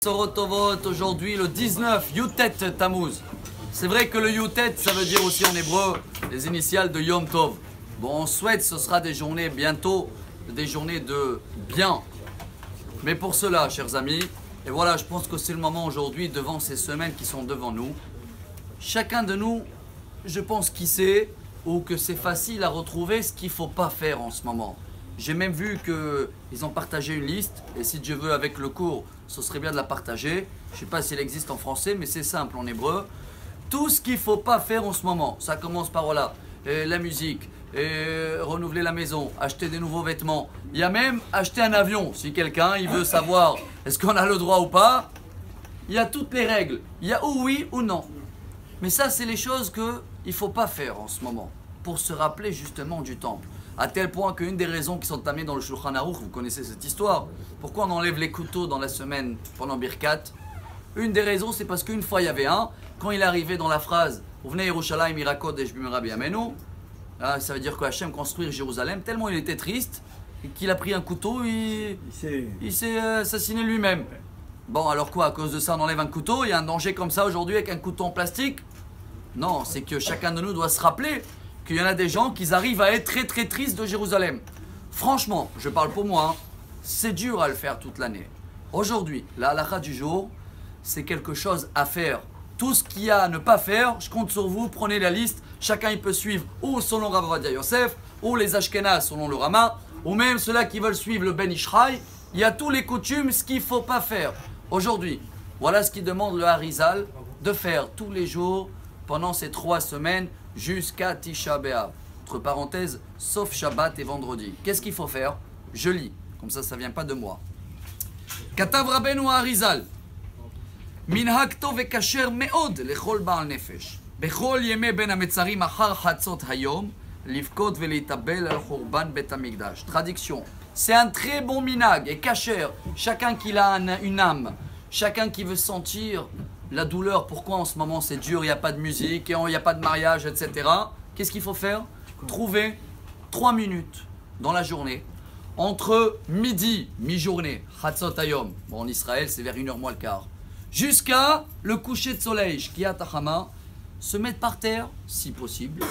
Sorotovot, aujourd'hui le 19 Yutet Tammuz. C'est vrai que le Yutet, ça veut dire aussi en hébreu les initiales de Yom Tov. Bon, on souhaite ce sera des journées bientôt, des journées de bien. Mais pour cela, chers amis, et voilà, je pense que c'est le moment aujourd'hui, devant ces semaines qui sont devant nous, chacun de nous, je pense qu'il sait ou que c'est facile à retrouver ce qu'il ne faut pas faire en ce moment. J'ai même vu qu'ils ont partagé une liste, et si Dieu veut avec le cours, ce serait bien de la partager. Je ne sais pas si elle existe en français, mais c'est simple en hébreu. Tout ce qu'il ne faut pas faire en ce moment, ça commence par voilà, la musique, renouveler la maison, acheter des nouveaux vêtements. Il y a même acheter un avion, si quelqu'un il veut savoir est-ce qu'on a le droit ou pas. Il y a toutes les règles, il y a ou oui ou non. Mais ça, c'est les choses qu'il ne faut pas faire en ce moment, pour se rappeler justement du temple. À tel point qu'une des raisons qui sont amenées dans le Shulchan Aruch, vous connaissez cette histoire, pourquoi on enlève les couteaux dans la semaine pendant Birkat? Une des raisons, c'est parce qu'une fois il y avait un, quand il arrivait dans la phrase « Vous venez à Yerushalayim, Irakot, et Rabbi Amenu », ça veut dire que Hachem construire Jérusalem, tellement il était triste qu'il a pris un couteau, il s'est assassiné lui-même. Bon, alors quoi, à cause de ça on enlève un couteau? Il y a un danger comme ça aujourd'hui avec un couteau en plastique? Non, c'est que chacun de nous doit se rappeler qu'il y en a des gens qui arrivent à être très très tristes de Jérusalem. Franchement, je parle pour moi, c'est dur à le faire toute l'année. Aujourd'hui, la halakha du jour, c'est quelque chose à faire. Tout ce qu'il y a à ne pas faire, je compte sur vous, prenez la liste, chacun il peut suivre ou selon Rav Ovadia Yosef, ou les Ashkenaz selon le Rama, ou même ceux-là qui veulent suivre le Ben Ishraï. Il y a tous les coutumes, ce qu'il ne faut pas faire. Aujourd'hui, voilà ce qu'il demande le Harizal de faire tous les jours pendant ces 3 semaines jusqu'à Tisha B'Av. Entre parenthèses, sauf Shabbat et vendredi. Qu'est-ce qu'il faut faire? Je lis, comme ça ne vient pas de moi. Katav Rabbeinu Harizal. Minhag tov ve kasher me'od lechol ba'al nefesh. Bechol yemei ben hametzarim achar chatzot hayom. Livkot ve leitabel al churban bet hamikdash. Traduction. C'est un très bon minhag et kasher. Chacun qui a une âme, chacun qui veut sentir la douleur, pourquoi en ce moment c'est dur, il n'y a pas de musique, il n'y a pas de mariage, etc. Qu'est-ce qu'il faut faire? Trouver 3 minutes dans la journée, entre midi, mi-journée, Chatzot Hayom, bon en Israël c'est vers 1h moins le quart, jusqu'à le coucher de soleil, Shkiat Hachama, se mettre par terre, si possible,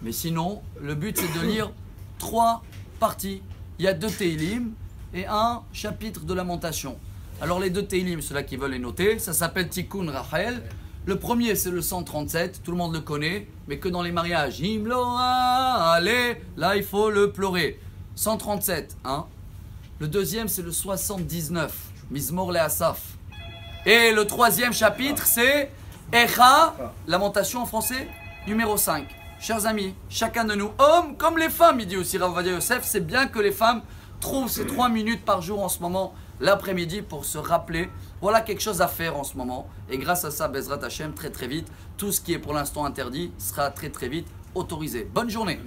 mais sinon, le but c'est de lire 3 parties. Il y a 2 Teilim et un chapitre de lamentation. Alors les 2 Teilim, ceux-là qui veulent les noter, ça s'appelle Tikkun Rachel. Le premier c'est le 137, tout le monde le connaît, mais que dans les mariages, Imloa, allez, là il faut le pleurer. 137, hein. Le deuxième c'est le 79, Mizmor le Asaf. Et le 3e chapitre c'est Echa, lamentation en français, numéro 5. Chers amis, chacun de nous, hommes comme les femmes, il dit aussi Rav Ovadia Yosef, c'est bien que les femmes trouvent ces 3 minutes par jour en ce moment, l'après-midi, pour se rappeler, voilà quelque chose à faire en ce moment. Et grâce à ça, Bezrat Hashem, très très vite, tout ce qui est pour l'instant interdit sera très très vite autorisé. Bonne journée.